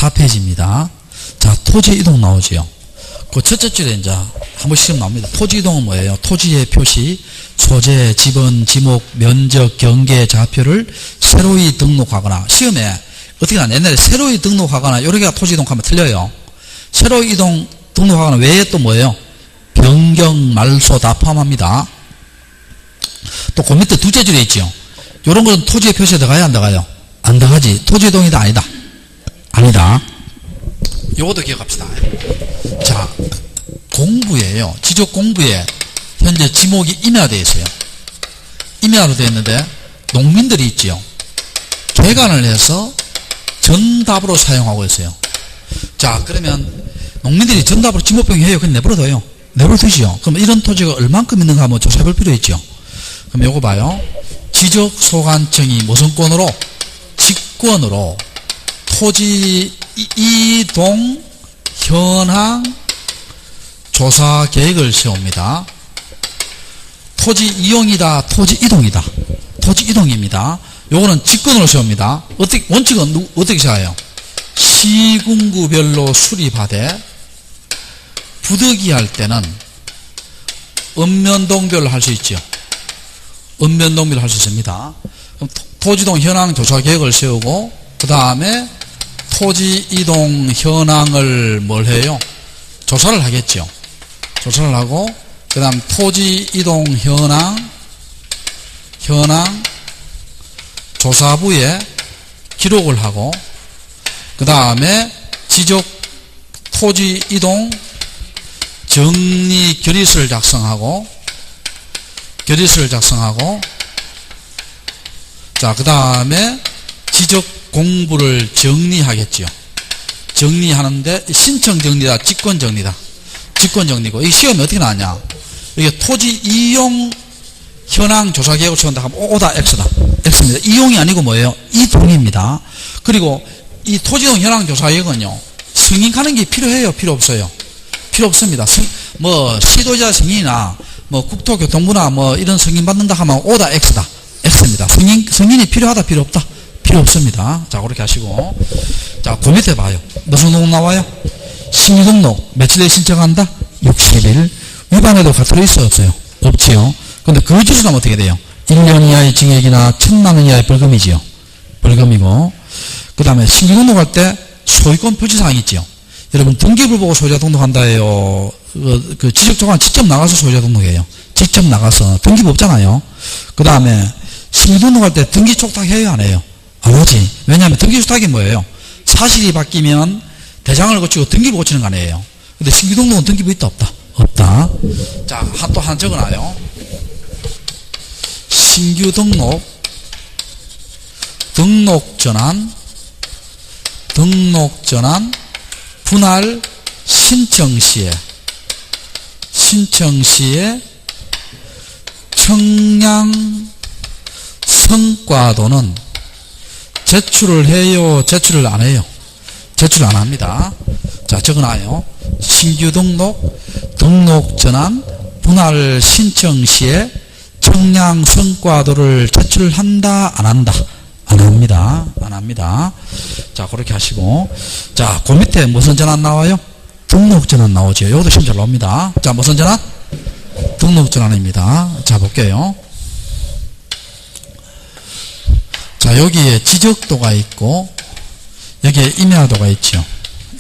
4페이지입니다. 자, 토지 이동 나오지요. 그 첫째 줄에 이제 한 번씩 시험 나옵니다. 토지 이동은 뭐예요? 토지의 표시, 소재, 지번, 지목, 면적, 경계, 좌표를 새로이 등록하거나, 시험에 어떻게 하냐, 옛날에 새로이 등록하거나, 요렇게가 토지 이동하면 틀려요. 새로이 이동 등록하거나 외에 또 뭐예요? 변경, 말소 다 포함합니다. 또 그 밑에 둘째 줄에 있죠. 요런 건 토지의 표시에 들어가야 안 들어가요? 안 들어가지. 토지 이동이다 아니다? 아니다. 요것도 기억합시다. 자, 공부예요. 지적 공부에 현재 지목이 임야되어 있어요. 임야로 되어 있는데 농민들이 있지요. 개간을 해서 전답으로 사용하고 있어요. 자, 그러면 농민들이 전답으로 지목병해요. 그냥 내버려둬요. 내버려두지요. 그럼 이런 토지가 얼만큼 있는가 한번 조사해볼 필요 있죠. 그럼 요거 봐요. 지적 소관청이 무슨 권으로? 직권으로 토지 이동 현황 조사 계획을 세웁니다. 토지 이용이다, 토지 이동이다. 토지 이동입니다. 요거는 직권으로 세웁니다. 원칙은 어떻게 세워요? 시군구별로 수립하되 부득이할 때는 읍면동별로 할 수 있죠. 읍면동별로 할 수 있습니다. 그럼 토지이동 현황 조사 계획을 세우고 그 다음에 토지 이동 현황을 뭘 해요? 조사를 하겠죠. 조사를 하고 그 다음 토지 이동 현황 조사부에 기록을 하고 그 다음에 지적 토지 이동 정리 결의서를 작성하고 자, 그 다음에 지적 공부를 정리하겠죠. 정리하는데 신청 정리다, 직권 정리다. 직권 정리고 이 시험이 어떻게 나왔냐? 이게 토지 이용 현황 조사 계획을 세운다 하면 O다 X다. X입니다. 이용이 아니고 뭐예요? 이동입니다. 그리고 이 토지 이동 현황 조사 계획은요, 승인하는 게 필요해요? 필요 없어요? 필요 없습니다. 뭐 시도자 승인이나 뭐 국토교통부나 뭐 이런 승인 받는다 하면 O다 X다. X입니다. 승인이 필요하다, 필요 없다? 필요 없습니다. 자, 그렇게 하시고. 자, 그 밑에 봐요. 무슨 등록 나와요? 신규 등록. 며칠에 신청한다? 60일. 위반에도 가트로 있어요, 없어요? 없지요. 근데 그 기준하면 어떻게 돼요? 1년 이하의 징역이나 1,000만 원 이하의 벌금이지요. 벌금이고. 그 다음에 신규 등록할 때 소유권 표시사항이 있지요. 여러분, 등기부를 보고 소유자 등록한다 해요. 그 지적조관 직접 나가서 소유자 등록해요. 직접 나가서. 등기부 없잖아요. 그 다음에 신규 등록할 때 등기 촉탁해요, 안 해요? 안 하지. 왜냐하면 등기 촉탁이 뭐예요? 사실이 바뀌면 대장을 거치고 등기부 고치는 거 아니에요. 근데 신규 등록은 등기부 있다, 없다? 없다. 자, 또 하나 적어놔요. 신규 등록 전환 분할 신청 시에 청량 성과도는 제출을 해요, 제출을 안 해요? 제출 안 합니다. 자, 적어놔요. 신규 등록 전환 분할 신청 시에 청량 성과도를 제출한다, 안 한다? 안 합니다. 안 합니다. 자, 그렇게 하시고. 자, 그 밑에 무슨 전환 나와요? 등록 전환 나오죠. 여기도 시험 잘 나옵니다. 자, 무슨 전환? 등록 전환입니다. 자, 볼게요. 자, 여기에 지적도가 있고, 여기에 임야도가 있죠.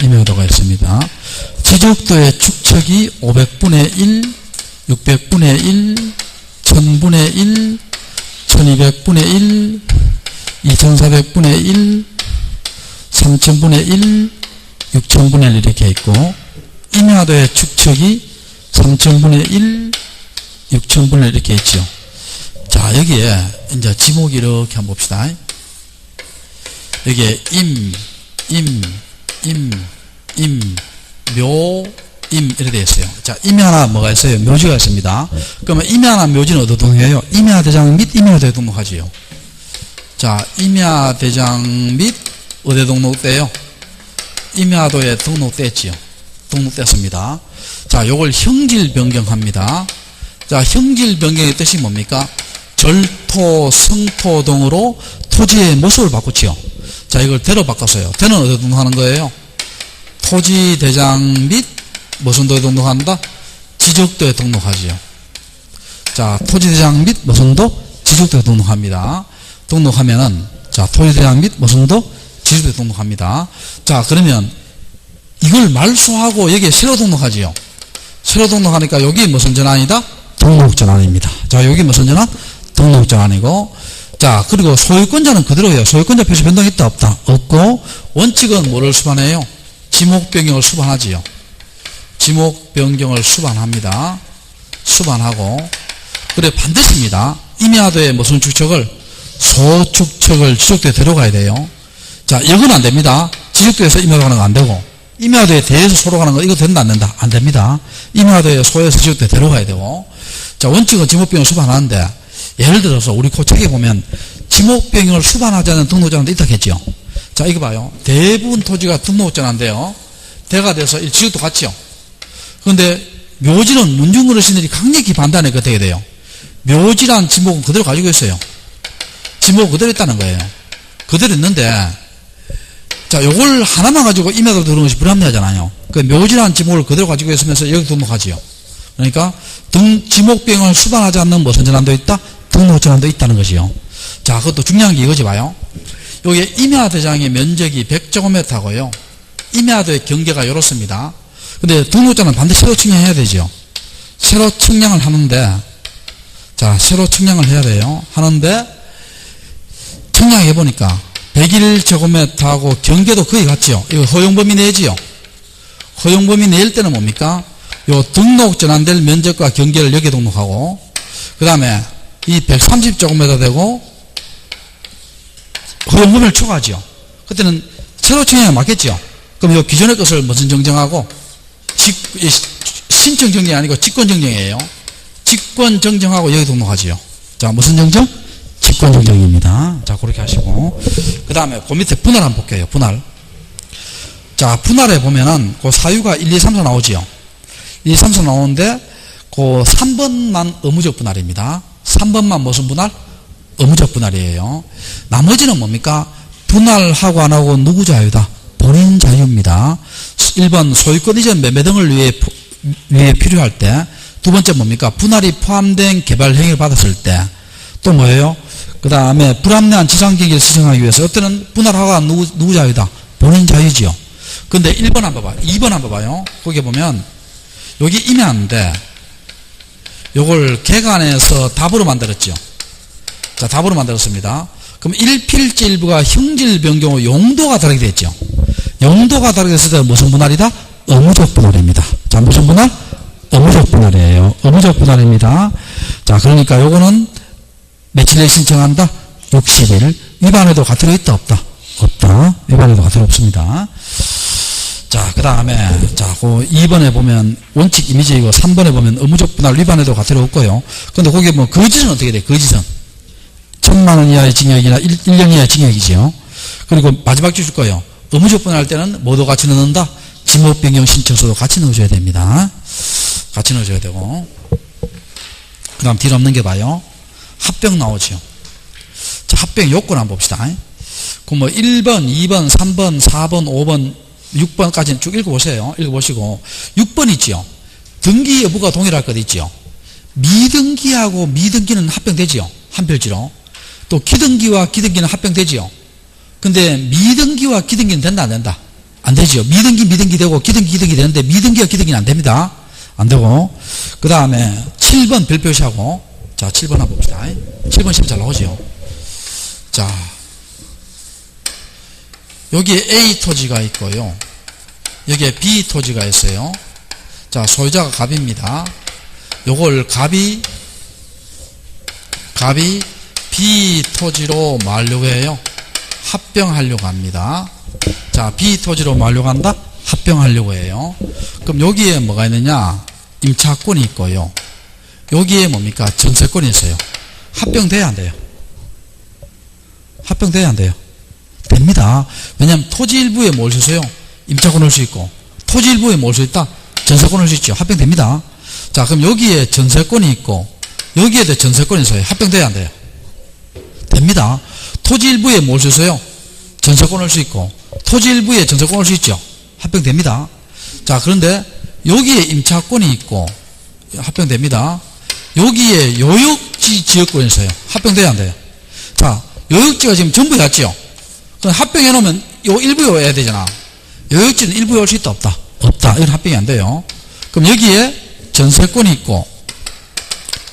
임야도가 있습니다. 지적도의 축척이 500분의 1, 600분의 1, 1000분의 1, 1200분의 1, 2400분의 1, 3000분의 1, 6000분의 1 이렇게 있고, 임야도의 축척이 3000분의 1, 6000분의 1 이렇게 있죠. 자, 여기에 이제 지목이 이렇게 한번 봅시다. 여기에 묘, 이렇게 되어 있어요. 자, 임야나 뭐가 있어요? 묘지가 있습니다. 그러면 임야나 묘지는 어디에 등록해요? 임야대장 및 임야도에 등록하지요. 자, 임야대장 및 어디에 등록돼요? 임야도에 등록됐지요. 등록됐습니다. 자, 요걸 형질 변경합니다. 자, 형질 변경의 뜻이 뭡니까? 절토, 성토 등으로 토지의 모습을 바꾸지요. 자, 이걸 대로 바꿨어요. 대는 어디에 등록하는 거예요? 토지대장 및 무슨 도에 등록한다? 지적도에 등록하지요. 자, 토지대장 및 무슨 도? 지적도에 등록합니다. 등록하면은, 자, 토지대장 및 무슨 도? 지적도에 등록합니다. 자, 그러면 이걸 말소하고 여기에 새로 등록하지요. 새로 등록하니까 여기 무슨 전환이다? 등록전환입니다. 자, 여기 무슨 전환? 등록전환이고, 자, 그리고 소유권자는 그대로예요. 소유권자 표시 변동이 있다, 없다? 없고, 원칙은 뭐를 수반해요? 지목 변경을 수반하지요. 지목 변경을 수반합니다. 수반하고, 그래, 반드시입니다. 임야도의 무슨 축척을? 소축척을 지적도에 데려가야 돼요. 자, 이건 안 됩니다. 지적도에서 임야도 가는 거 안 되고, 임야도에 대해서 소로 가는 거, 이거 된다, 안 된다? 안 됩니다. 임야도에 소에서 지적도에 데려가야 되고, 자, 원칙은 지목 변경을 수반하는데, 예를 들어서 우리 그 책에 보면 지목 변경을 수반하지 않는 등록전환도 있다 했죠. 자, 이거 봐요. 대부분 토지가 등록전환인데요. 대가 돼서 지적도 같지요. 그런데 묘지는 문중 어르신들이 강력히 반대하는 게 어떻게 돼요? 묘지란 지목은 그대로 가지고 있어요. 지목은 그대로 있다는 거예요. 그대로 있는데, 자, 요걸 하나만 가지고 임야도로 들어오는 것이 불합리하잖아요. 그 묘지란 지목을 그대로 가지고 있으면서 여기 등록하지요. 그러니까 지목 변경을 수반하지 않는 무슨 전환도 있다? 등록전환도 있다는 것이요. 자, 그것도 중요한 게 이거지 봐요. 여기 임야대장의 면적이 100제곱미터고요. 임야도의 경계가 이렇습니다. 근데 등록전환은 반드시 새로 측량해야 되죠. 새로 측량을 하는데, 자, 새로 측량을 해야 돼요. 하는데, 측량해 보니까 101제곱미터하고 경계도 거의 같지요. 이거 허용범위 내지요. 허용범위 낼 때는 뭡니까? 요 등록 전환될 면적과 경계를 여기에 등록하고, 그 다음에 이 130제곱미터 되고, 허용범위를 초과하죠. 그때는 새로 측량에 맞겠죠. 그럼 요 기존의 것을 무슨 정정하고, 신청 정정이 아니고 직권 정정이에요. 직권 정정하고 여기 등록하지요. 자, 무슨 정정? 직권 정정입니다. 자, 그렇게 하시고, 그 다음에 그 밑에 분할 한번 볼게요. 분할. 자, 분할에 보면은 그 사유가 1, 2, 3, 4 나오지요. 1, 2, 3, 4 나오는데 그 3번만 의무적 분할입니다. 3번만 무슨 분할? 의무적 분할이에요. 나머지는 뭡니까? 분할하고 안 하고 누구 자유다? 본인 자유입니다. 1번 소유권 이전 매매 등을 위해 필요할 때, 두 번째 뭡니까? 분할이 포함된 개발 행위를 받았을 때, 또 뭐예요? 그 다음에 불합리한 지상경기를 시정하기 위해서, 어때는 분할하고 누구 자유다? 본인 자유지요. 근데 1번 한번 봐봐요. 2번 한번 봐요. 거기 보면 여기 임야인데 요걸 개간해서 답으로 만들었죠. 자, 답으로 만들었습니다. 그럼 1필지 일부가 형질 변경으로 용도가 다르게 됐죠. 용도가 다르게 됐을 때 무슨 분할이다? 의무적 분할입니다. 자, 무슨 분할? 의무적 분할이에요. 의무적 분할입니다. 자, 그러니까 요거는 며칠에 신청한다? 60일. 위반에도 가태료 있다, 없다? 없다. 위반에도 가태료 없습니다. 자, 그 다음에, 자, 그 2번에 보면 원칙 이미지이고 3번에 보면 의무적 분할 위반에도 가태료 없고요. 근데 거기에 뭐, 거짓은 어떻게 돼? 거짓은. 1000만원 이하의 징역이나 1년 이하의 징역이죠. 그리고 마지막 줄 거예요. 의무적 분할할 때는 뭐도 같이 넣는다? 지목 변경 신청서도 같이 넣어줘야 됩니다. 같이 넣어줘야 되고. 그 다음 뒤로 없는 게 봐요. 합병 나오죠. 자, 합병 요건 한번 봅시다. 그럼 뭐 1번, 2번, 3번, 4번, 5번, 6번까지는 쭉 읽어보세요. 읽어보시고. 6번 있지요. 등기 여부가 동일할 것 있지요. 미등기하고 미등기는 합병되지요. 한 필지로. 또 기등기와 기등기는 합병되지요. 근데 미등기와 기등기는 된다, 안 된다? 안 되지요. 미등기 되고 기등기 되는데 미등기와 기등기는 안 됩니다. 안 되고. 그 다음에 7번 별표시하고. 자, 7번 한번 봅시다. 7번 시험 잘 나오지요. 자, 여기에 A 토지가 있고요. 여기에 B 토지가 있어요. 자, 소유자가 갑입니다. 요걸 갑이 B 토지로 말려고 해요. 합병하려고 합니다. 자, B 토지로 말려고 한다? 합병하려고 해요. 그럼 여기에 뭐가 있느냐? 임차권이 있고요. 여기에 뭡니까? 전세권이 있어요. 합병돼야 안 돼요? 합병돼야 안 돼요? 됩니다. 왜냐하면 토지 일부에 뭘 수 있어요? 임차권을 할 수 있고, 토지 일부에 뭘 수 있다? 전세권을 할 수 있죠. 합병됩니다. 자, 그럼 여기에 전세권이 있고, 여기에도 전세권이 있어요. 합병돼야 안 돼요? 됩니다. 토지 일부에 뭘 수 있어요? 전세권 올 수 있고, 토지 일부에 전세권 올 수 있죠. 합병됩니다. 자, 그런데 여기에 임차권이 있고, 합병됩니다. 여기에 요역지 지역권이 있어요. 합병돼야 안 돼요. 자, 요역지가 지금 전부 였죠. 그럼 합병해 놓으면 요 일부에 와야 되잖아. 요역지는 일부에 올 수 있다, 없다? 없다. 이건 합병이 안 돼요. 그럼 여기에 전세권이 있고,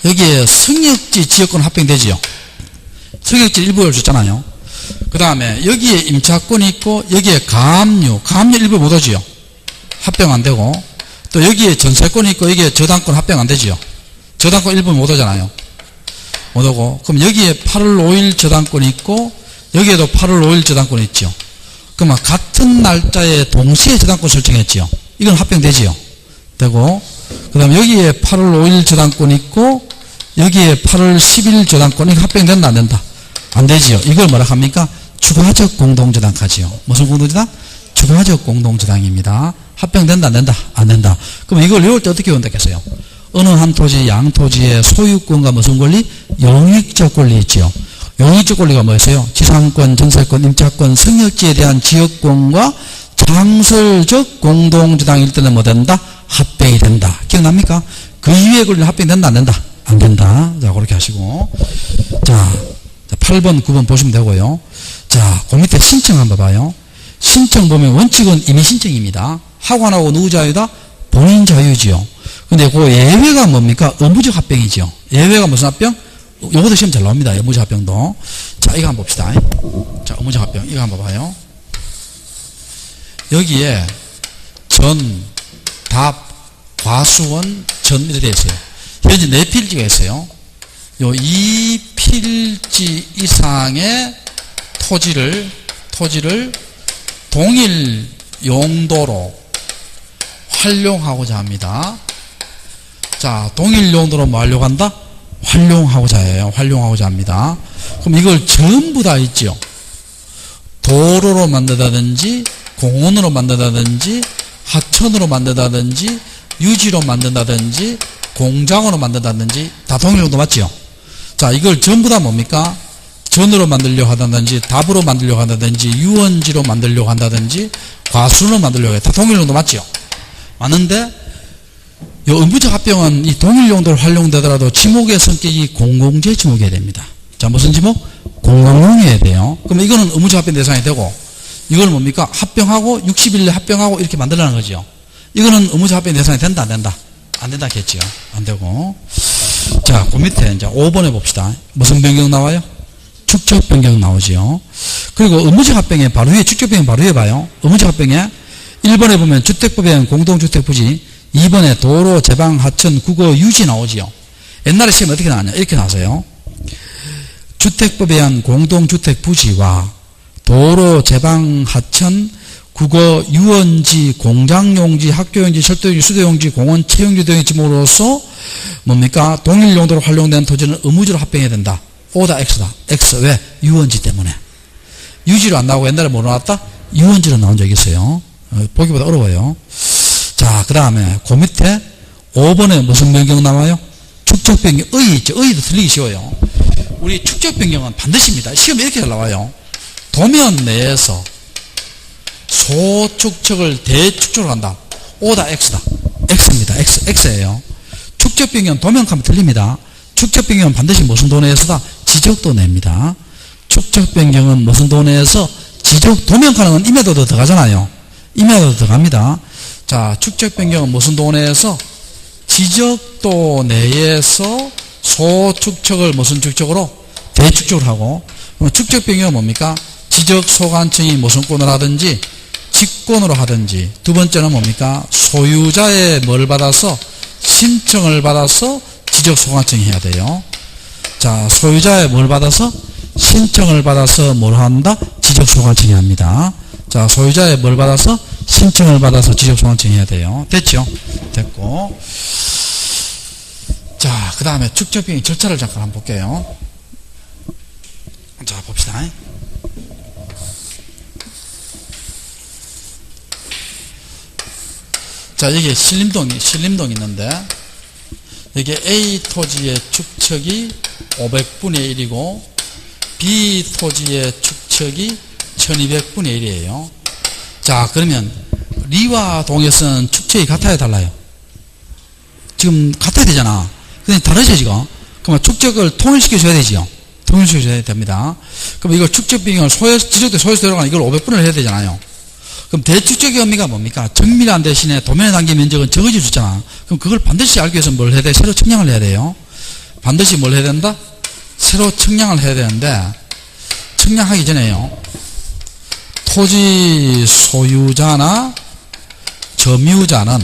여기에 성역지 지역권 합병되지요. 성역지 일부에 올 수 있잖아요. 그 다음에 여기에 임차권이 있고, 여기에 가압류 일부에 못 오지요. 합병 안 되고, 또 여기에 전세권이 있고, 여기에 저당권 합병 안 되지요. 저당권 일부에 못 오잖아요. 못 오고, 그럼 여기에 8월 5일 저당권이 있고, 여기에도 8월 5일 저당권이 있죠. 그러면 같은 날짜에 동시에 저당권 설정했지요. 이건 합병되지요. 되고, 그 다음에 여기에 8월 5일 저당권이 있고, 여기에 8월 10일 저당권이 합병된다, 안 된다? 안 되지요. 이걸 뭐라 합니까? 추가적 공동저당하지요. 무슨 공동저당? 추가적 공동저당입니다. 합병된다, 안 된다? 안 된다. 그럼 이걸 외울 때 어떻게 외운다겠어요? 어느 한 토지, 양토지의 소유권과 무슨 권리? 용익적 권리 있지요. 용익적 권리가 뭐였어요? 지상권, 전세권, 임차권, 성역지에 대한 지역권과 장설적 공동저당일 때는 뭐 된다? 합병이 된다. 기억납니까? 그 이외의 권리는 합병된다, 안 된다? 안 된다. 자, 그렇게 하시고. 자, 8번, 9번 보시면 되고요. 자, 그 밑에 신청 한번 봐봐요. 신청 보면 원칙은 이미 신청입니다. 하고 안 하고 누구 자유다? 본인 자유지요. 근데 그 예외가 뭡니까? 의무적 합병이죠. 예외가 무슨 합병? 요것도 시험 잘 나옵니다. 의무적 합병도. 자, 이거 한번 봅시다. 자, 의무적 합병. 이거 한번 봐봐요. 여기에 전, 답, 과수원, 전 이렇게 되어 있어요. 현재 4필지가 있어요. 요 2필지 이상의 토지를 동일 용도로 활용하고자 합니다. 자, 동일 용도로 뭐 하려고 한다? 활용하고자 해요. 활용하고자 합니다. 그럼 이걸 전부 다 있죠. 도로로 만든다든지, 공원으로 만든다든지, 하천으로 만든다든지, 유지로 만든다든지, 공장으로 만든다든지, 다 동일 용도 맞죠? 자, 이걸 전부 다 뭡니까? 전으로 만들려고 한다든지, 답으로 만들려고 한다든지, 유원지로 만들려고 한다든지, 과수로 만들려고 해. 다 동일 용도 맞죠? 맞는데, 이 의무적 합병은 이 동일 용도로 활용되더라도 지목의 성격이 공공재 지목이어야 됩니다. 자, 무슨 지목? 공공용이어야 돼요. 그럼 이거는 의무적 합병 대상이 되고, 이거는 뭡니까? 합병하고 60일 내에 합병하고 이렇게 만들라는 거죠. 이거는 의무적 합병 대상이 된다, 안 된다? 안 된다겠죠. 안 되고. 자, 그 밑에 이제 5번에 봅시다. 무슨 변경 나와요? 축적 변경 나오지요. 그리고 의무적 합병에 바로 위에, 축적 변경 바로 위에 봐요. 의무적 합병에 1번에 보면 주택법에 의한 공동주택 부지, 2번에 도로, 제방, 하천, 국어, 유지 나오지요. 옛날에 시험에 어떻게 나왔냐? 이렇게 나왔어요. 주택법에 의한 공동주택 부지와 도로, 제방, 하천, 국어, 유원지, 공장용지, 학교용지, 철도용지, 수도용지, 공원, 채용지 등의 지목으로서 뭡니까? 동일 용도로 활용된 토지는 의무적으로 합병해야 된다. O다 X다. X. 왜? 유원지 때문에. 유지로 안 나오고 옛날에 뭐 나왔다? 유원지로 나온 적이 있어요. 보기보다 어려워요. 자, 그 다음에 그 밑에 5번에 무슨 변경 나와요? 축적 변경. 의 있죠. 의도 틀리기 쉬워요. 우리 축적 변경은 반드시입니다. 시험에 이렇게 잘 나와요. 도면 내에서 소축척을 대축척으로 한다. O다 X다. X입니다. X예요. 축적 변경 도면하면 틀립니다. 축적 변경은 반드시 무슨 도내에서다? 지적도 내입니다. 축적 변경은 무슨 도내에서 지적, 도면하는 건 임야도도 들어가잖아요. 임야도도 들어갑니다. 자, 축적 변경은 무슨 도내에서? 지적도 내에서 소축척을 무슨 축척으로? 대축척으로 하고. 그럼 축적 변경은 뭡니까? 지적 소관청이 무슨 권을 하든지 직권으로 하든지. 두 번째는 뭡니까? 소유자의 뭘 받아서? 신청을 받아서 지적 소관청이 해야 돼요. 자, 소유자의 뭘 받아서? 신청을 받아서 뭘 한다? 지적 소관청이 합니다. 자, 소유자의 뭘 받아서? 신청을 받아서 지적 소관청이 해야 돼요. 됐죠? 됐고. 자, 그 다음에 축적 변경 절차를 잠깐 한번 볼게요. 자, 봅시다. 자, 여기 신림동 있는데, 여기 A 토지의 축척이 500분의 1이고, B 토지의 축척이 1200분의 1이에요. 자, 그러면 리와 동에서는 축척이 같아야 달라요? 지금 같아야 되잖아. 근데 다르죠, 지금? 그러면 축척을 통일시켜줘야 되지요. 통일시켜줘야 됩니다. 그럼 이걸 축척 비용을 지적대 소에서 들어가는 이걸 500분을 해야 되잖아요. 그럼 대축적의 의미가 뭡니까? 정밀한 대신에 도면의 단계 면적은 적어져 줬잖아. 그럼 그걸 반드시 알기 위해서 뭘 해야 돼? 새로 측량을 해야 돼요. 반드시 뭘 해야 된다? 새로 측량을 해야 되는데, 측량하기 전에요. 토지 소유자나 점유자는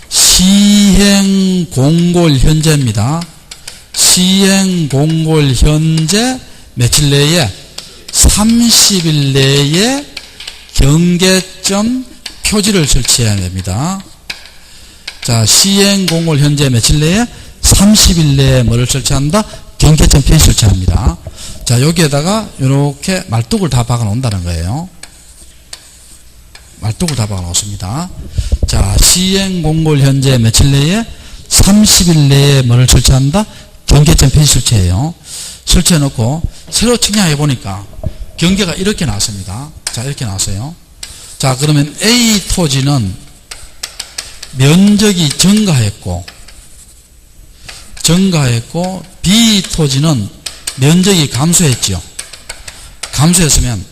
시행공고일 현재입니다. 시행공고일 현재 며칠 내에 30일 내에 경계점 표지를 설치해야 됩니다. 자, 시행공고일 현재 며칠 내에 30일 내에 뭐를 설치한다? 경계점 표시 설치합니다. 자, 여기에다가 이렇게 말뚝을 다 박아 놓는다는 거예요. 말뚝을 다 박아 놓습니다. 자, 시행공고일 현재 며칠 내에 30일 내에 뭐를 설치한다? 경계점 표시 설치해요. 설치해 놓고 새로 측량해 보니까 경계가 이렇게 나왔습니다. 자, 이렇게 나왔어요. 자, 그러면 A 토지는 면적이 증가했고 B 토지는 면적이 감소했죠. 감소했으면,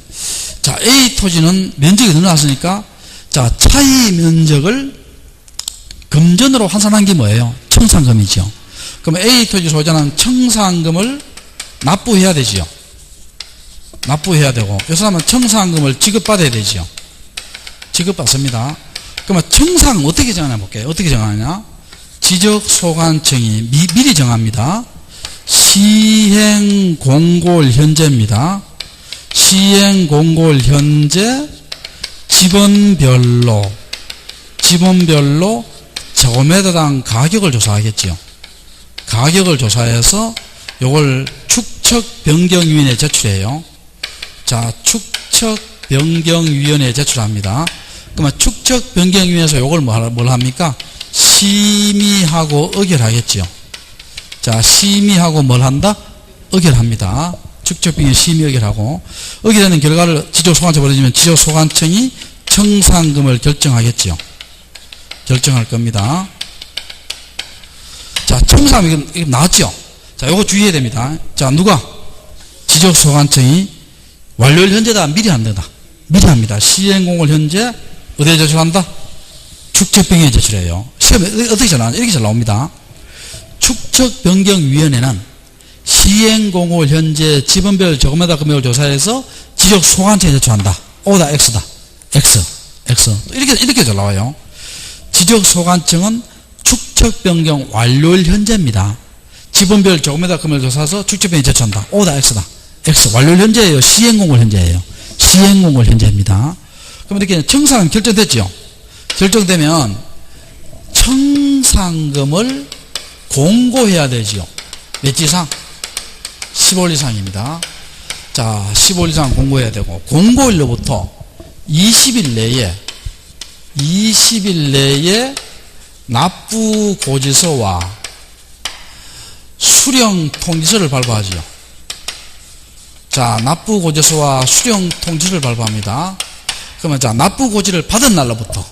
자, A 토지는 면적이 늘어났으니까, 자, 차이 면적을 금전으로 환산한 게 뭐예요? 청산금이죠. 그럼 A 토지 소유자는 청산금을 납부해야 되지요. 납부해야 되고, 이 사람은 청산금을 지급받아야 되지요. 지급받습니다. 그러면 청산 어떻게 정하냐 볼게요. 어떻게 정하냐? 지적소관청이 미리 정합니다. 시행공고일 현재입니다. 시행공고일 현재 지번별로 제곱미터당 가격을 조사하겠지요. 가격을 조사해서 요걸 축척변경위원회에 제출해요. 자, 축척변경위원회에 제출합니다. 그러면 축척변경위원회에서 요걸 뭘 합니까? 심의하고 의결하겠지요. 자, 심의하고 뭘 한다? 의결합니다. 축척변경 심의 의결하고, 의결하는 결과를 지적소관청에 보내주면 지적소관청이 청산금을 결정하겠지요. 결정할 겁니다. 자, 청산금 이거 나왔죠? 자, 요거 주의해야 됩니다. 자, 누가? 지적소관청이 완료일 현재다, 미리 한다. 미리 합니다. 시행공고일 현재 어디에 제출한다? 축척변경에 제출해요. 시험에 어떻게 잘 나오냐? 이렇게 잘 나옵니다. 축척변경위원회는 시행공고일 현재 지번별 제곱미터 금액을 조사해서 지적소관청에 제출한다. O다, X다. X. 이렇게 잘 나와요. 지적소관청은 축척변경 완료일 현재입니다. 지번별 제곱미터 금액을 조사해서 축척변경에 제출한다. O다, X다. X. 완료일 현재예요. 시행공고일 현재예요. 시행공고일 현재입니다. 그럼 이렇게 청산금 결정됐죠? 결정되면 청산금을 공고해야 되지요. 몇 지 이상? 15일 이상입니다. 자, 15일 이상 공고해야 되고, 공고일로부터 20일 내에 납부고지서와 수령통지서를 발부하지요. 자, 납부고지서와 수령통지서를 발부합니다. 그러면 자, 납부고지를 받은 날로부터,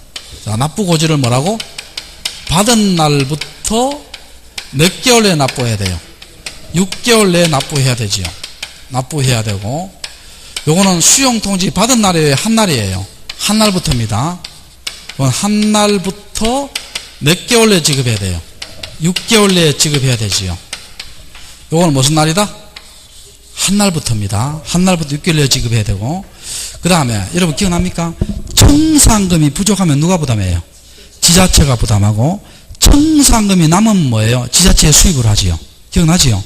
자, 납부고지를 뭐라고? 받은 날부터 몇 개월 내에 납부해야 돼요? 6개월 내에 납부해야 되지요. 납부해야 되고, 요거는 수용통지 받은 날이 한 날이에요. 한 날부터입니다. 한 날부터 몇 개월 내에 지급해야 돼요? 6개월 내에 지급해야 되지요. 요거는 무슨 날이다? 한 날부터입니다. 한 날부터 6개월 내에 지급해야 되고, 그 다음에 여러분 기억납니까? 청산금이 부족하면 누가 부담해요? 지자체가 부담하고, 청산금이 남으면 뭐예요? 지자체에 수입을 하지요. 기억나지요?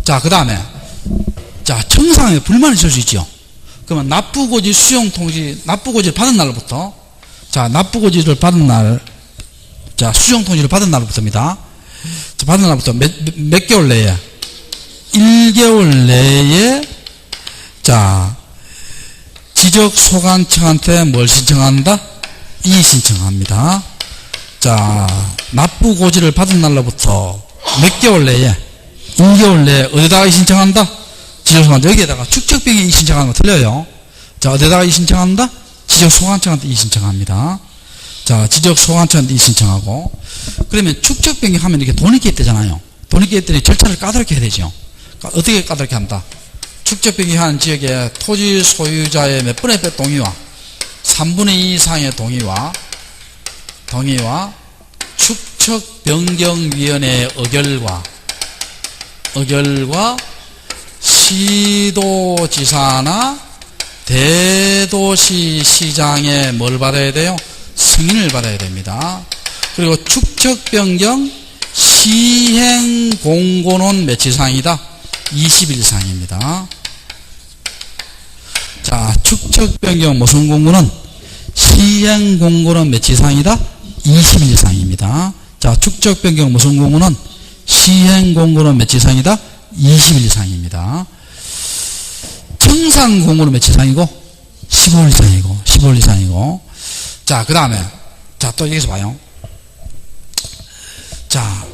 자, 그 다음에 자, 청산금에 불만이 있을 수 있죠. 그러면 납부고지 수용통지, 납부고지를 받은 날로부터, 자, 납부고지를 받은 날, 자, 수용통지를 받은 날부터입니다. 자, 받은 날부터 몇 개월 내에? 1개월 내에, 자, 지적소관청한테 뭘 신청한다? 이의 신청합니다. 자, 납부고지를 받은 날로부터 몇 개월 내에? 1개월 내에 어디다가 신청한다? 지적소관청. 여기에다가 축적병에 이의 신청하는 거 틀려요. 자, 어디다가 이의 신청한다? 지적소관청한테 이의 신청합니다. 자, 지적소관청한테 이의 신청하고. 그러면 축적변경 하면 이렇게 돈이 개입되잖아요. 돈이 개입되니 절차를 까다롭게 해야 되죠. 어떻게 까다롭게 한다? 축적변경한 지역의 토지 소유자의 몇 분의 몇 동의와 3분의 2 이상의 동의와 축적변경위원회의 의결과 시도지사나 대도시 시장의 뭘 받아야 돼요? 승인을 받아야 됩니다. 그리고 축적변경 시행공고는 며칠 이상이다? 20일 이상입니다. 자, 축적변경 무슨 공고는 시행공고는 며칠 이상이다? 20일 이상입니다. 자, 축적변경 무슨 공고는 시행공고는 며칠 이상이다? 20일 이상입니다. 청산공고는 며칠 이상이고? 15일 이상이고. 자, 그 다음에, 자, 또 여기서 봐요. 자,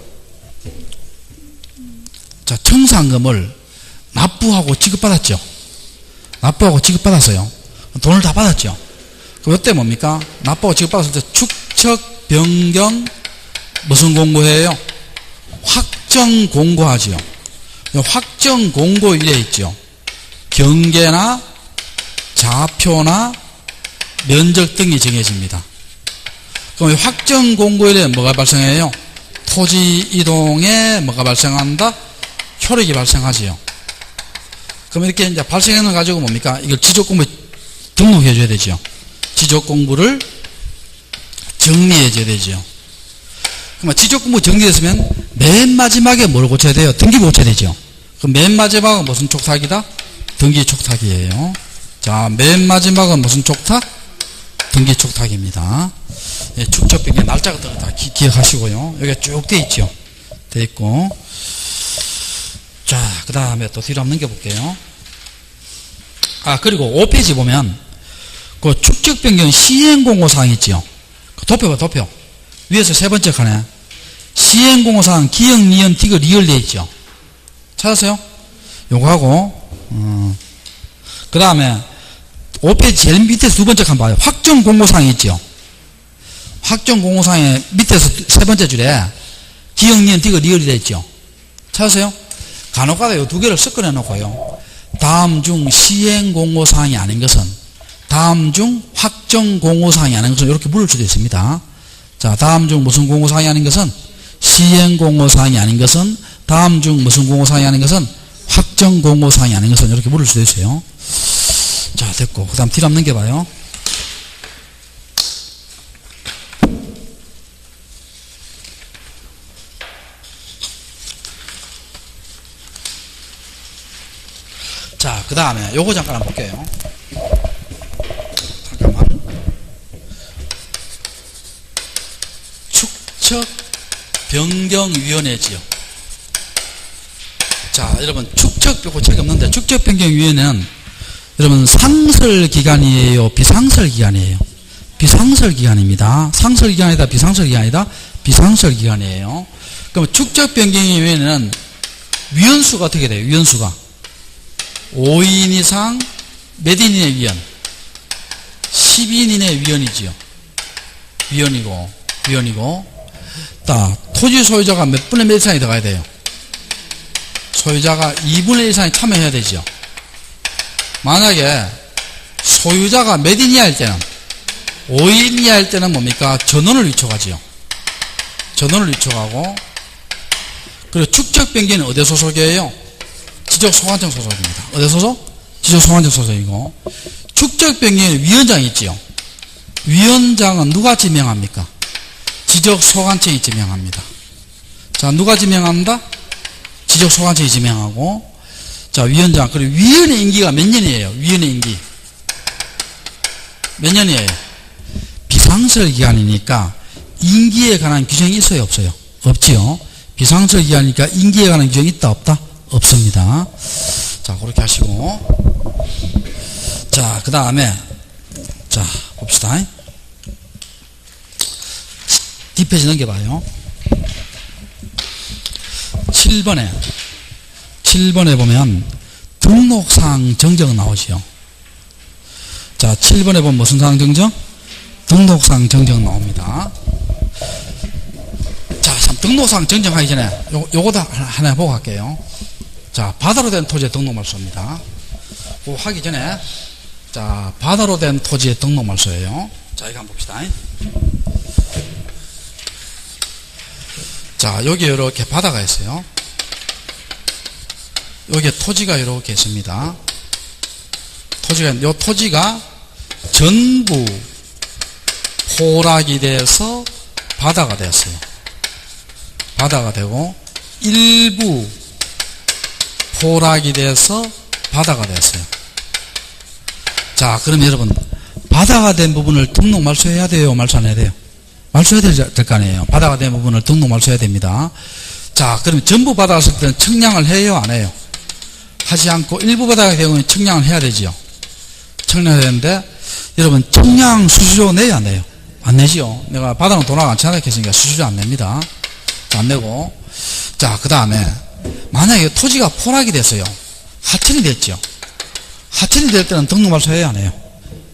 청산금을 납부하고 지급받았죠. 납부하고 지급받았어요. 돈을 다 받았죠. 그럼 이때 뭡니까? 납부하고 지급받았을 때 축적변경 무슨 공고해요? 확정공고하지요. 확정공고일에 있죠. 경계나 좌표나 면적 등이 정해집니다. 그럼 확정공고일에 뭐가 발생해요? 토지 이동에 뭐가 발생한다? 효력이 발생하지요. 그럼 이렇게 이제 발생하는 거 가지고 뭡니까? 이걸 지적공부에 등록해 줘야 되죠. 지적공부를 정리해 줘야 되죠. 그럼 지적공부 정리했으면 맨 마지막에 뭘 고쳐야 돼요? 등기부 고쳐야 되죠. 그럼 맨 마지막은 무슨 촉탁이다? 등기 촉탁이에요. 자, 맨 마지막은 무슨 촉탁? 등기 촉탁입니다. 예, 축적변경 날짜 같은 거 다 기억하시고요. 여기가 쭉 돼 있죠. 돼 있고. 자, 그 다음에 또 뒤로 한번 넘겨볼게요. 아, 그리고 5페이지 보면 그 축적변경 시행공고사항 있죠. 그 도표봐, 도표. 위에서 세 번째 칸에 시행공고사항 기역, 니은, 티그, 리을 돼 있죠. 찾았어요? 요거 하고, 그 다음에 5페이지 제일 밑에서 두 번째 칸 봐요. 확정공고사항이 있죠. 확정공고사항의 밑에서 세 번째 줄에 기역, 니은, 티그, 리을이 돼 있죠. 찾았어요? 간혹가다 이 두 개를 섞어내 놓고요. 다음 중 시행공고사항이 아닌 것은, 다음 중 확정공고사항이 아닌 것은 이렇게 물을 수도 있습니다. 자, 다음 중 무슨 공고사항이 아닌 것은 시행공고사항이 아닌 것은, 다음 중 무슨 공고사항이 아닌 것은 확정공고사항이 아닌 것은 이렇게 물을 수도 있어요. 자, 됐고. 그 다음 뒤로 한번 넘겨봐요. 자, 그 다음에 요거 잠깐 한번 볼게요. 잠깐만. 축적변경위원회지요. 자, 여러분 축적변경 책이 없는데 축적변경위원회는 여러분 상설기관이에요? 비상설기관이에요? 비상설기관입니다. 상설기관이다? 비상설기관이다? 비상설기관이에요. 그럼 축적변경위원회는 위원수가 어떻게 돼요? 위원수가 5인 이상 몇 인의 위원? 10인의 위원이지요. 위원이고. 토지 소유자가 몇 분의 몇 이상이 들어가야 돼요? 소유자가 2분의 1 이상이 참여해야 되죠. 만약에 소유자가 몇 인 이하일 때는, 5인 이하일 때는 뭡니까? 전원을 위촉하지요. 전원을 위촉하고, 그리고 축적변경은 어디 소속이에요? 지적소관청 소속입니다. 어디 소속? 지적소관청 소속이고, 축적변경에 위원장이 있지요. 위원장은 누가 지명합니까? 지적소관청이 지명합니다. 자, 누가 지명한다? 지적소관청이 지명하고, 자, 위원장. 그리고 위원의 임기가 몇 년이에요? 위원의 임기. 몇 년이에요? 비상설 기간이니까 임기에 관한 규정이 있어요? 없어요? 없지요. 비상설 기간이니까 임기에 관한 규정이 있다? 없다? 없습니다. 자, 그렇게 하시고. 자, 그 다음에, 자, 봅시다. 뒷페이지 넘겨봐요. 7번에 보면 등록상 정정 나오지요. 자, 7번에 보면 무슨 상 정정? 등록상 정정 나옵니다. 자, 참 등록상 정정하기 전에 요거도 하나 보고 갈게요. 자, 바다로 된 토지의 등록말소입니다. 그거 하기 전에, 자, 바다로 된 토지의 등록말소예요. 자, 이거 한번 봅시다. 자, 여기 이렇게 바다가 있어요. 여기에 토지가 이렇게 있습니다. 요 토지가 전부 포락이 돼서 바다가 됐어요. 바다가 되고, 일부 포락이 돼서 바다가 됐어요. 자, 그럼 여러분, 바다가 된 부분을 등록 말소해야 돼요? 말소 안 해야 돼요? 말소해야 될 거 아니에요? 바다가 된 부분을 등록 말소해야 됩니다. 자, 그러면 전부 바다가 있을 때는 청량을 해요? 안 해요? 하지 않고 일부 바다가 되면 청량을 해야 되지요. 청량해야 되는데, 여러분, 청량 수수료 내요? 안 내요? 안 내지요. 내가 바다는 돈을 안 쳐야 했으니까 수수료 안 냅니다. 안 내고. 자, 그 다음에, 만약에 토지가 포락이 됐어요. 하천이 됐죠. 하천이 될 때는 등록 말소해야 안 해요?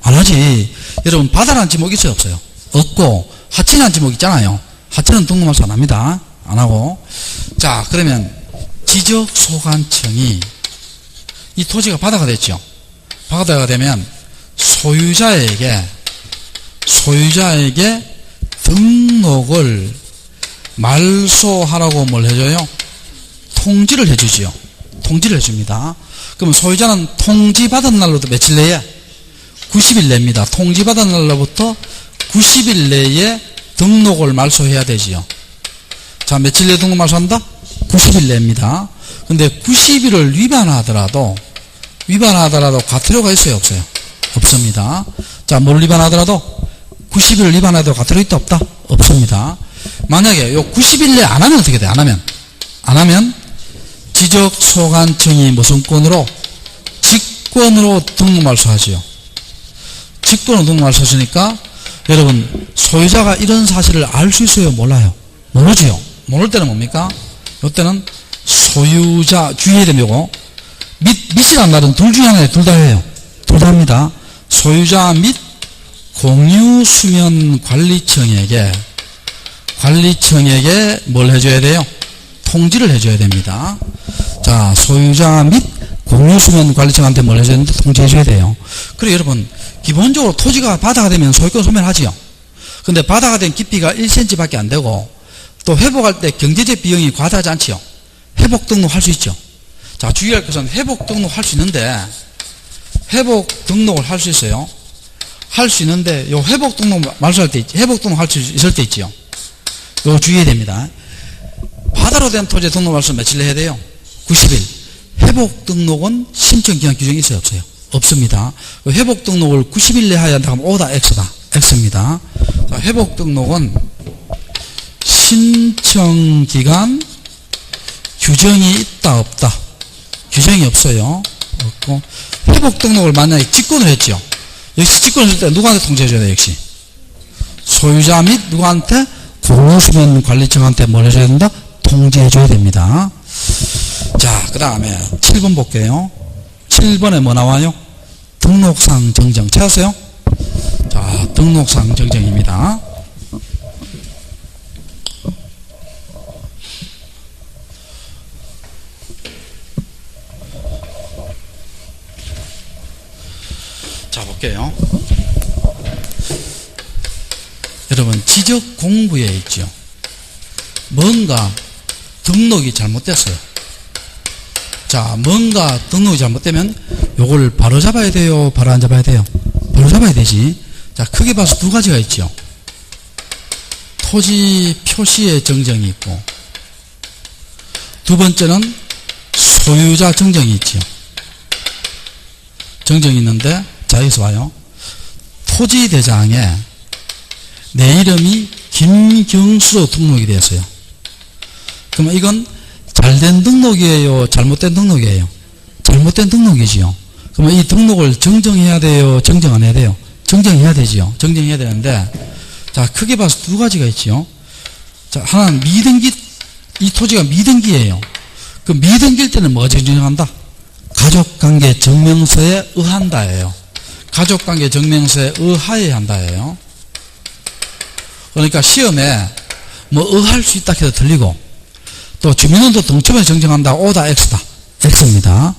안 하지. 여러분, 바다라는 지목이 있어요? 없어요? 없고, 하천이라는 지목이 있잖아요. 하천은 등록 말소 안 합니다. 안 하고. 자, 그러면, 지적소관청이 이 토지가 바다가 됐죠. 바다가 되면, 소유자에게 등록을 말소하라고 뭘 해줘요? 통지를 해주지요. 통지를 해줍니다. 그럼 소유자는 통지받은 날로부터 며칠 내에? 90일 내입니다. 통지받은 날로부터 90일 내에 등록을 말소해야 되지요. 자, 며칠 내에 등록 말소한다? 90일 내입니다. 근데 90일을 위반하더라도 과태료가 있어요? 없어요? 없습니다. 자, 뭘 위반하더라도 90일을 위반해도 과태료 있다? 없다? 없습니다. 만약에 요 90일 내에 안 하면 어떻게 돼? 안 하면 지적소관청이 무슨 권으로? 직권으로 등록말소하지요. 직권으로 등록말소하시니까 여러분, 소유자가 이런 사실을 알 수 있어요? 몰라요? 모르지요. 모를 때는 뭡니까? 이때는 소유자 주의해야 되고, 및이란 말은 둘 중에 하나에 둘 다 해요. 둘 다 합니다. 소유자 및 공유수면관리청에게 뭘 해줘야 돼요? 통지를 해줘야 됩니다. 자, 소유자 및 공유수면관리청한테 뭘 해줘야 되는데 통지해줘야 돼요. 그래, 여러분, 기본적으로 토지가 바다가 되면 소유권 소멸하지요. 근데 바다가 된 깊이가 1cm 밖에 안 되고, 또 회복할 때 경제적 비용이 과다하지 않지요. 회복 등록할 수 있죠. 자, 주의할 것은 회복 등록할 수 있는데, 회복 등록을 할 수 있어요. 할 수 있는데, 요 회복 등록 말소할 때 있지. 회복 등록 할 수 있을 때 있지요. 요 주의해야 됩니다. 바다로 된 토지 등록 말소 며칠 해야 돼요? 90일. 회복 등록은 신청 기한 규정이 있어요? 없어요? 없습니다. 회복 등록을 90일 내에 해야 한다면 오다 X다. X입니다. 자, 회복 등록은 신청 기간 규정이 있다 없다? 규정이 없어요. 없고, 회복 등록을 만약에 직권을 했죠. 역시 직권을 했을 때 누구한테 통지해줘야 돼요? 역시 소유자 및 누구한테? 공유수면관리청한테 뭘 해줘야 된다? 통지해줘야 됩니다. 자, 그 다음에 7번 볼게요. 7번에 뭐 나와요? 등록상 정정. 찾았어요? 자, 등록상 정정입니다. 자, 볼게요. 여러분, 지적 공부에 있죠. 뭔가 등록이 잘못됐어요. 자, 뭔가 등록이 잘못되면 요걸 바로 잡아야 돼요? 바로 안 잡아야 돼요? 바로 잡아야 되지. 자, 크게 봐서 두 가지가 있죠. 토지 표시의 정정이 있고, 두 번째는 소유자 정정이 있죠. 정정이 있는데, 자, 여기서 봐요. 토지대장에 내 이름이 김경수로 등록이 되었어요. 그러면 이건 잘된 등록이에요? 잘못된 등록이에요? 잘못된 등록이지요. 그러면 이 등록을 정정해야 돼요? 정정 안 해야 돼요? 정정해야 되지요. 정정해야 되는데, 자, 크게 봐서 두 가지가 있지요. 자, 하나는 이 토지가 미등기예요. 그 미등기일 때는 뭐가 정정한다? 가족관계 증명서에 의한다예요. 가족관계 증명서에 의하여야 한다예요. 그러니까 시험에 뭐 의할 수 있다 해도 틀리고, 또 주민등록 등초에 정정한다. O다 X다. X입니다.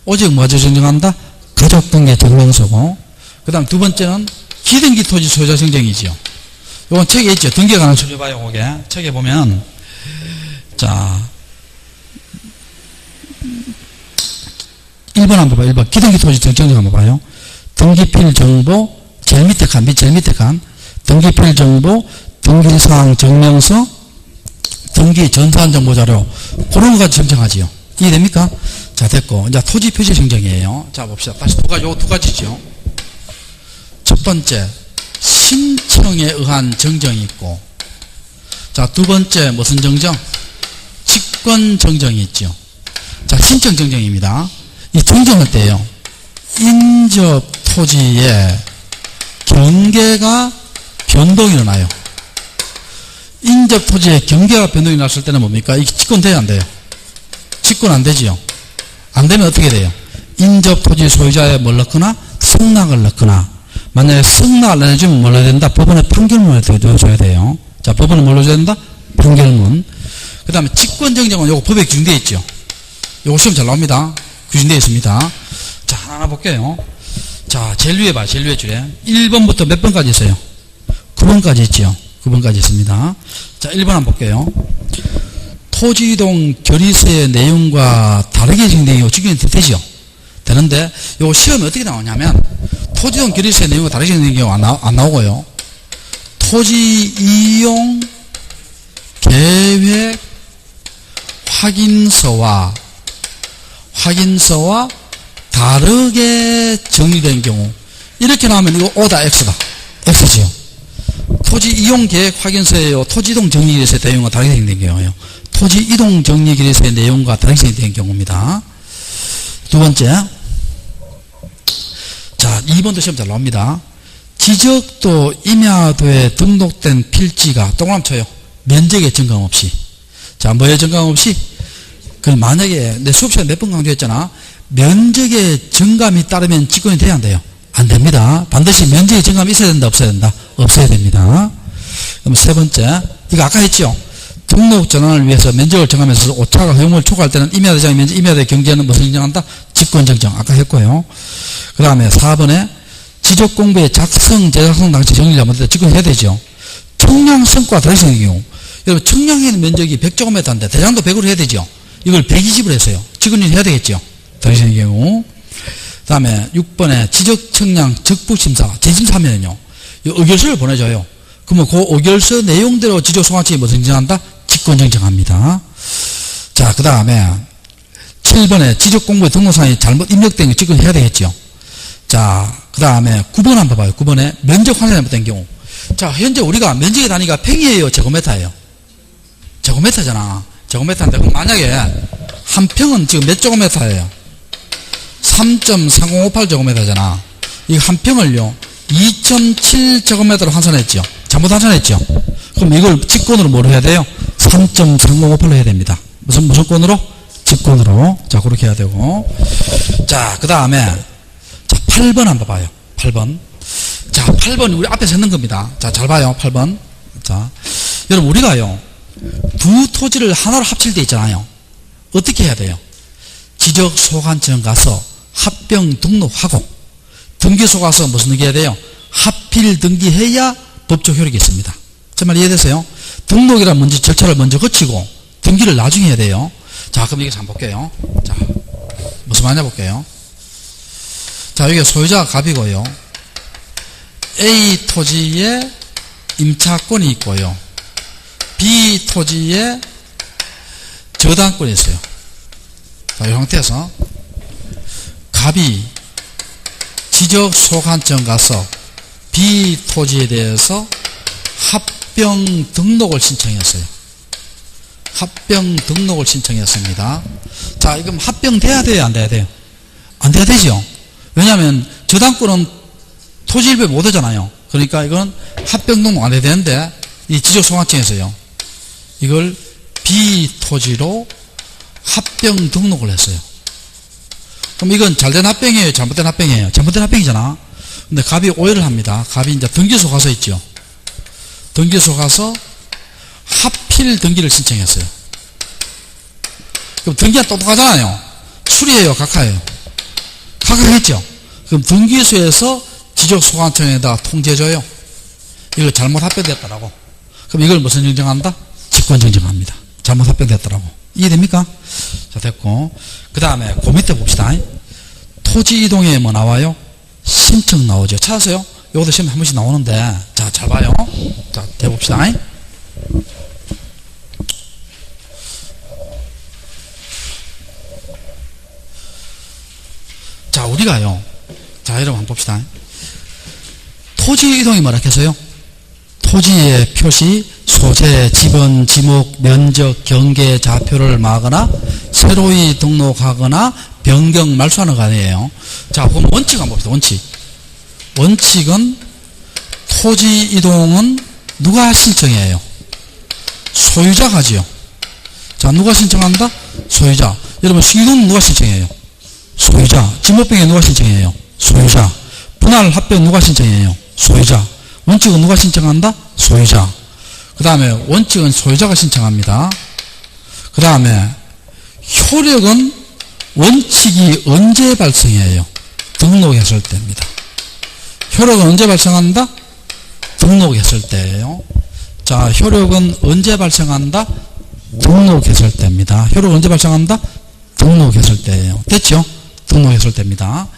오직 뭐죠? 정정한다? 가족관계 증명서고, 그 다음 두 번째는 기등기 토지 소유자 정정이지요. 이건 책에 있죠. 등기에 관한 찾아봐요. 거기에 책에 보면, 자 1번 한번 봐요. 1번 기등기 토지 정정 한번 봐요. 등기필 정보 제일 밑에 칸, 제일 밑에 칸, 등기필 정보, 등기사항 증명서, 등기 전산 정보 자료, 그런 거까지 정정하지요. 이해됩니까? 자, 됐고 이제 토지 표시 정정이에요. 자, 봅시다. 다시 요 두 가지죠. 첫 번째, 신청에 의한 정정이 있고, 자, 두 번째 무슨 정정? 직권 정정이 있죠. 자, 신청 정정입니다. 이 정정할 때요, 인접 토지의 경계가 변동이 일어나요. 인접 토지의 경계가 변동이 났을 때는 뭡니까? 이게 직권돼야 안 돼요? 직권 안 되지요. 안 되면 어떻게 돼요? 인접 토지 소유자에 뭘 넣거나 승낙을 넣거나, 만약에 승낙을 내주면 뭘 해야 된다? 법원에 판결문을 넣어줘야 돼요. 자, 법원에 뭘 넣어줘야 된다? 판결문. 그 다음에 직권 정정은 요거 법에 규정되어 있죠. 요거 시험 잘 나옵니다. 규정되어 있습니다. 자, 하나 볼게요. 자, 제일 위에 봐. 제일 위에 줄에 1번부터 몇 번까지 있어요? 9번까지 있죠. 9번까지 있습니다. 자, 1번 한번 볼게요. 토지이동 결의서의 내용과 다르게 진행되고 적용이 되죠. 되는데 요 시험이 어떻게 나오냐면, 토지이동 결의서의 내용과 다르게 진행되는 경우가 안 나오고요. 토지 이용 계획 확인서와 다르게 정리된 경우, 이렇게 나오면 이거 O다 X다. X지요. 토지 이용 계획 확인서에요. 토지 이동 정리 결의서의 내용과 다르게 진행된 경우예요. 토지 이동 정리 결의서의 내용과 다르게 진행된 경우입니다. 두 번째, 자, 2번도 시험 잘 나옵니다. 지적도 임야도에 등록된 필지가 동그라미 쳐요. 면적의 증감 없이. 자, 뭐의 증감 없이? 그럼 만약에 내 수업 시간에 몇 번 강조했잖아. 면적의 증감이 따르면 직권이 돼야 안 돼요? 안 됩니다. 반드시 면적의 증감이 있어야 된다, 없어야 된다? 없어야 됩니다. 그럼 세 번째, 이거 아까 했죠? 등록 전환을 위해서 면적을 정하면서 오차가 허용을 초과할 때는 임야대장 면적, 임야대 경제는 무슨 인정한다? 직권 정정. 아까 했고요. 그 다음에 4번에 지적공부의 작성, 재작성 당시 정리를 잘못했다. 직권이 해야 되죠. 청량 성과 다시 생긴 경우. 여러분, 청량에 있는 면적이 100제곱미터인데 대장도 100으로 해야 되죠. 이걸 120으로 했어요. 직권이 해야 되겠죠. 다시 생긴 경우. 그 다음에 6번에 지적청량 적부심사, 재심사면은요, 의결서를 보내줘요. 그러면 그 의결서 내용대로 지적소관청이 무슨 인정한다? 직권 정정합니다. 자, 그 다음에 7번에 지적공부의 등록상이 잘못 입력된 게 직권해야 되겠죠. 자, 그 다음에 9번 한번 봐요. 9번에 면적 환산이 잘못된 경우. 자, 현재 우리가 면적의 단위가 평이에요? 제곱미터예요? 제곱미터잖아. 제곱미터인데, 그럼 만약에 한 평은 지금 몇 제곱미터예요? 3.3058제곱미터잖아. 이 한 평을요, 2.7제곱미터로 환산했죠. 잘못 환산했죠. 그럼 이걸 직권으로 뭐로 해야 돼요? 3.3058로 해야 됩니다. 무슨 권으로? 직권으로. 자, 그렇게 해야 되고. 자, 그 다음에, 자, 8번 한번 봐요. 8번. 자, 8번 우리 앞에서 했는 겁니다. 자, 잘 봐요. 8번. 자, 여러분, 우리가요, 두 토지를 하나로 합칠 때 있잖아요. 어떻게 해야 돼요? 지적소관청 가서 합병 등록하고, 등기소 가서 무슨 등기해야 돼요? 합필 등기해야 법적 효력이 있습니다. 정말 이해되세요? 등록이란 먼저 절차를 먼저 거치고 등기를 나중에 해야 돼요. 자, 그럼 이게 한번 볼게요. 자, 무슨 말이냐 볼게요. 자, 여기 소유자가 갑이고요. A 토지에 임차권이 있고요. B 토지에 저당권이 있어요. 자, 이 상태에서 갑이 지적소관청 가서 B 토지에 대해서 합병 등록을 신청했어요. 합병 등록을 신청했습니다. 자, 이건 합병돼야 돼요? 안 돼야 돼요? 안 돼야 되죠? 왜냐하면 저당권은 토지 일부에 못 하잖아요. 그러니까 이건 합병 등록 안 해야 되는데, 이 지적소관청에서요, 이걸 B 토지로 합병 등록을 했어요. 그럼 이건 잘된 합병이에요? 잘못된 합병이에요? 잘못된 합병이잖아. 근데 갑이 오해를 합니다. 갑이 이제 등기소 가서 있죠. 등기소 가서 하필 등기를 신청했어요. 그럼 등기가 똑똑하잖아요. 수리해요? 각하해요? 각하했죠. 그럼 등기소에서 지적소관청에다 통지해줘요. 이거 잘못 합병됐다라고. 그럼 이걸 무슨 정정한다? 직권정정합니다. 잘못 합병됐다라고. 이해됩니까? 자, 됐고. 그 다음에 그 밑에 봅시다. 토지 이동에 뭐 나와요? 신청 나오죠. 찾았어요? 요것도 시험에 한 번씩 나오는데, 자, 잘 봐요. 자, 대봅시다. 자, 우리가요. 자, 여러분 한번 봅시다. 토지 이동이 뭐라 했어요? 토지의 표시, 소재, 지번, 지목, 면적, 경계, 좌표를 마거나 새로이 등록하거나 변경, 말소하는 거 아니에요. 자, 그럼 원칙 한번 봅시다. 원칙. 원칙은 토지 이동은 누가 신청해요? 소유자가 하지요. 자, 누가 신청한다? 소유자. 여러분, 신규는 누가 신청해요? 소유자. 지목변경 누가 신청해요? 소유자. 분할 합병 누가 신청해요? 소유자. 원칙은 누가 신청한다? 소유자. 그 다음에 원칙은 소유자가 신청합니다. 그 다음에 효력은 원칙이 언제 발생해요? 등록했을 때입니다. 효력은 언제 발생한다? 등록했을 때예요. 자, 효력은 언제 발생한다? 등록했을 때입니다. 효력은 언제 발생한다? 등록했을 때예요. 됐죠? 등록했을 때입니다.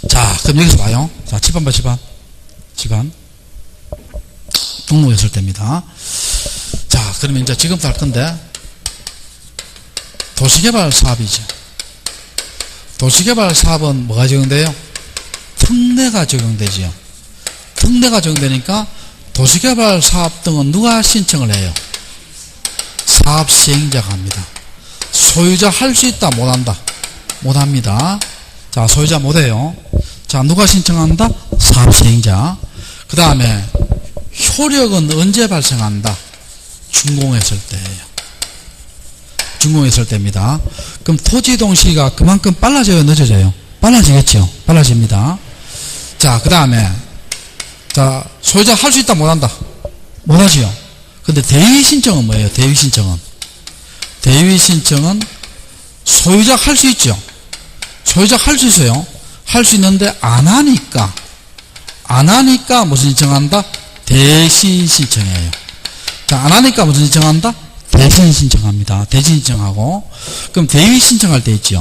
자, 그럼 여기서 봐요. 자, 7번 봐, 7번. 등록했을 때입니다. 자, 그러면 이제 지금부터 할 건데, 도시개발 사업이죠. 도시개발 사업은 뭐가 적용돼요? 특례가 적용되지요. 특례가 적용되니까 도시개발 사업 등은 누가 신청을 해요? 사업 시행자가 합니다. 소유자 할 수 있다, 못한다? 못합니다. 자, 소유자 못해요. 자, 누가 신청한다? 사업 시행자. 그 다음에 효력은 언제 발생한다? 준공했을 때예요. 준공했을 때입니다. 그럼 토지 이동 시기가 그만큼 빨라져요, 늦어져요? 빨라지겠죠. 빨라집니다. 자, 그 다음에 자, 소유자 할 수 있다, 못한다? 못하지요. 근데 대위 신청은 뭐예요? 대위 신청은 대위 신청은 소유자 할 수 있죠. 소유자 할 수 있어요. 할 수 있는데 안 하니까 무슨 신청한다? 대신 신청해요. 자, 안 하니까 무슨 신청한다? 대신 신청합니다. 대신 신청하고. 그럼 대위 신청할 때 있죠.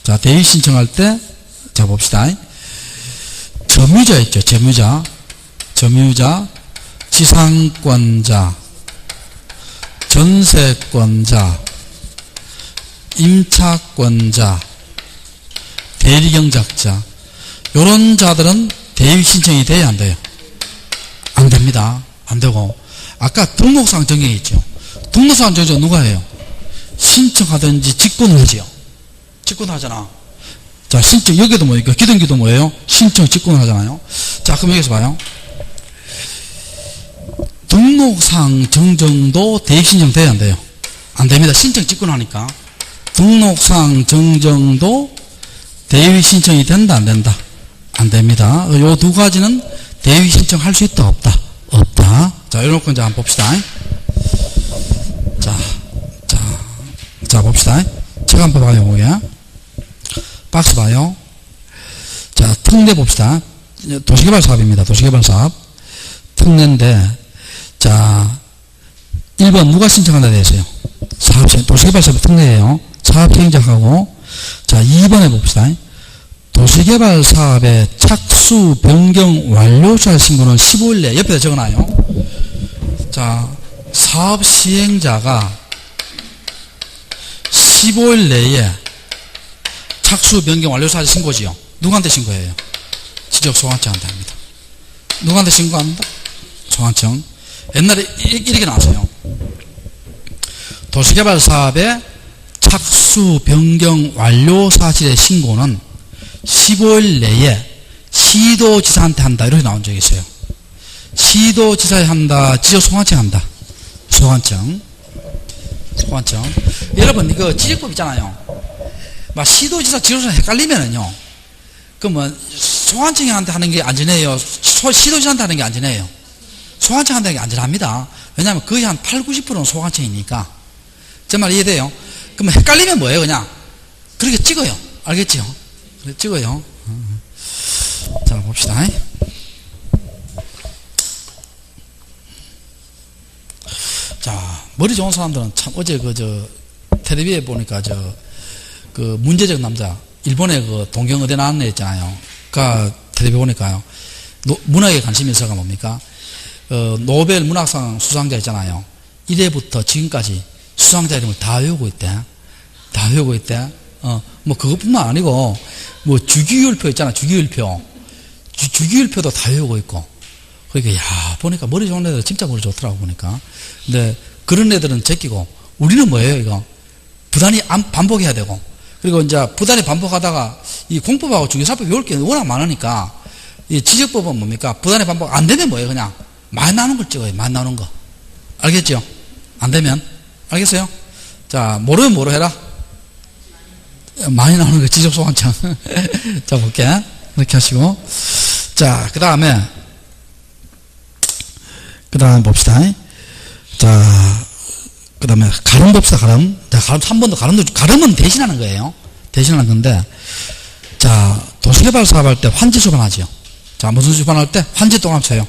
자, 대위 신청할 때, 자, 봅시다. 점유자 있죠. 점유자, 지상권자, 전세권자, 임차권자, 대리경작자, 요런 자들은 대위 신청이 돼야 안 돼요? 안 됩니다. 안 되고. 아까 등록상 정해 있죠. 등록상 정해 누가 해요? 신청하든지 직권을 하지요. 직권하잖아. 자, 신청, 여기도 뭐니까 기등기도 뭐예요? 신청 직권을 하잖아요. 자, 그럼 여기서 봐요. 등록상 정정도 대위 신청 돼야 안 돼요? 안 됩니다. 신청 직권하니까. 등록상 정정도 대위 신청이 된다, 안 된다? 안 됩니다. 요 두 가지는 대위 신청할 수 있다, 없다? 없다. 자, 이런 거 이제 한번 봅시다. 자, 봅시다. 책 한번 봐요, 뭐야? 박스 봐요. 자, 특례 봅시다. 도시개발 사업입니다. 도시개발 사업. 특례인데, 자, 1번 누가 신청한다 되어있어요? 도시개발 사업 특례예요. 사업시행자하고. 자, 2번에 봅시다. 도시개발 사업의 착수, 변경, 완료자 신고는 15일 내에 옆에다 적어놔요. 자, 사업 시행자가 15일 내에 착수, 변경, 완료사 신고지요. 누구한테 신고해요? 지적소관청한테 합니다. 누구한테 신고합니다? 소관청. 옛날에 이렇게 나왔어요. 도시개발 사업의 착수, 변경, 완료 사실의 신고는 15일 내에 시도지사한테 한다. 이렇게 나온 적이 있어요. 시도지사에 한다. 지적소관청에 한다. 소관청. 여러분, 이거 지적법 있잖아요. 막 시도지사 지도자 헷갈리면은요. 그러면 소환청한테 하는 게 안전해요? 시도지사한테 하는 게 안전해요? 소환청한테 하는 게 안전합니다. 왜냐하면 거의 한 8, 90%는 소환청이니까. 제 말 이해돼요? 그러면 헷갈리면 뭐예요? 그냥 그렇게 찍어요. 알겠죠? 그래 찍어요. 자 봅시다. 자 머리 좋은 사람들은 참 어제 텔레비에 보니까 그 문제적 남자 일본의 그 동경의대 나온 애 있잖아요. 그 텔레비 보니까요. 문학에 관심이 있어가 뭡니까? 노벨 문학상 수상자 있잖아요. 1회부터 지금까지 수상자 이름을 다 외우고 있대. 다 외우고 있대. 뭐 그것뿐만 아니고 뭐 주기율표 있잖아. 주기율표. 주기율표도 다 외우고 있고. 그러니까 야 보니까 머리 좋은 애들 진짜 머리 좋더라고 보니까. 근데 그런 애들은 제끼고 우리는 뭐예요 이거? 부단히 반복해야 되고. 그리고 이제 부단히 반복하다가 이 공법하고 주기사법 외울 게 워낙 많으니까 이 지적법은 뭡니까? 부단히 반복 안 되면 뭐예요 그냥? 많이 나오는 걸 찍어요. 많이 나오는 거. 알겠죠? 안 되면? 알겠어요? 자, 모르면 뭐로 해라? 많이 나오는 거 지적소환청. 자, 볼게. 이렇게 하시고. 자, 그 다음에 봅시다. 자, 그 다음에 가름 봅시다, 가름. 자, 가름 3번도 가름은 대신하는 거예요. 대신하는 건데. 자, 도시개발 사업할 때 환지 수반하죠. 자, 무슨 수반할 때? 환지 동합 쳐요.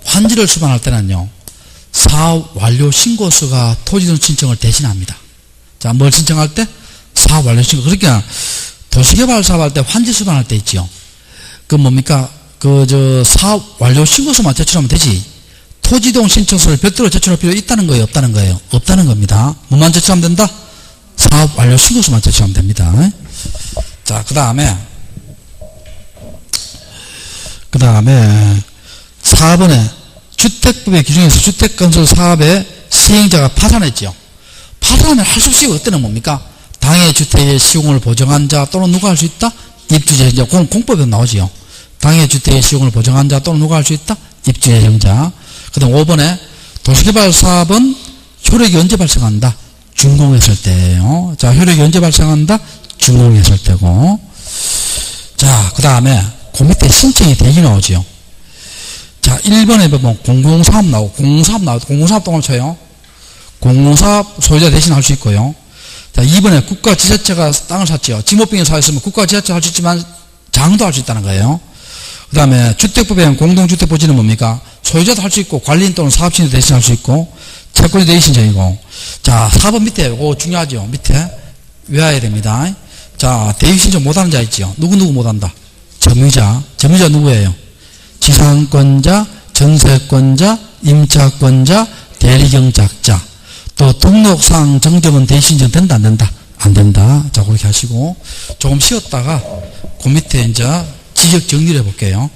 환지를 수반할 때는요, 사업 완료 신고서가 토지등 신청을 대신합니다. 자, 뭘 신청할 때? 사업 완료 신고. 그러니까, 도시개발 사업할 때 환지 수반할 때 있죠. 그 뭡니까? 사업 완료 신고서만 제출하면 되지. 토지동 신청서를 별도로 제출할 필요 있다는 거예요? 없다는 거예요? 없다는 겁니다. 뭐만 제출하면 된다? 사업 완료 신고서만 제출하면 됩니다. 자, 그 다음에 4번에 주택법의 규정에서 주택건설 사업의 시행자가 파산했죠. 파산을 할 수 없이 어때는 뭡니까? 당해 주택의 시공을 보정한 자 또는 누가 할 수 있다? 입주재정자. 그건 공법에 나오지요. 당해 주택의 시공을 보정한 자 또는 누가 할 수 있다? 입주재정자. 그 다음 5번에 도시개발 사업은 효력이 언제 발생한다? 준공했을 때예요. 자, 효력이 언제 발생한다? 준공했을 때고. 자, 그 다음에 그 밑에 신청이 대기 나오지요. 자, 1번에 보면 공공사업 나오고, 공공사업 동을 쳐요. 공공사업 소유자 대신 할 수 있고요. 자, 2번에 국가지자체가 땅을 샀죠. 지목병에 사였으면 국가지자체가 할 수 있지만 장도 할 수 있다는 거예요. 그 다음에 주택법에는 공동주택부지는 뭡니까? 소유자도 할 수 있고, 관리인 또는 사업신도 대신 할 수 있고, 채권이 대신적이고. 자, 4번 밑에, 이거 중요하죠. 밑에. 외워야 됩니다. 자, 대위신청 못하는 자 있죠. 누구 못한다? 점유자. 점유자 누구예요? 지상권자, 전세권자, 임차권자, 대리경작자. 또 등록상 정점은 대신청 된다, 안 된다? 안 된다. 자, 그렇게 하시고, 조금 쉬었다가, 그 밑에 이제 지적 정리를 해볼게요.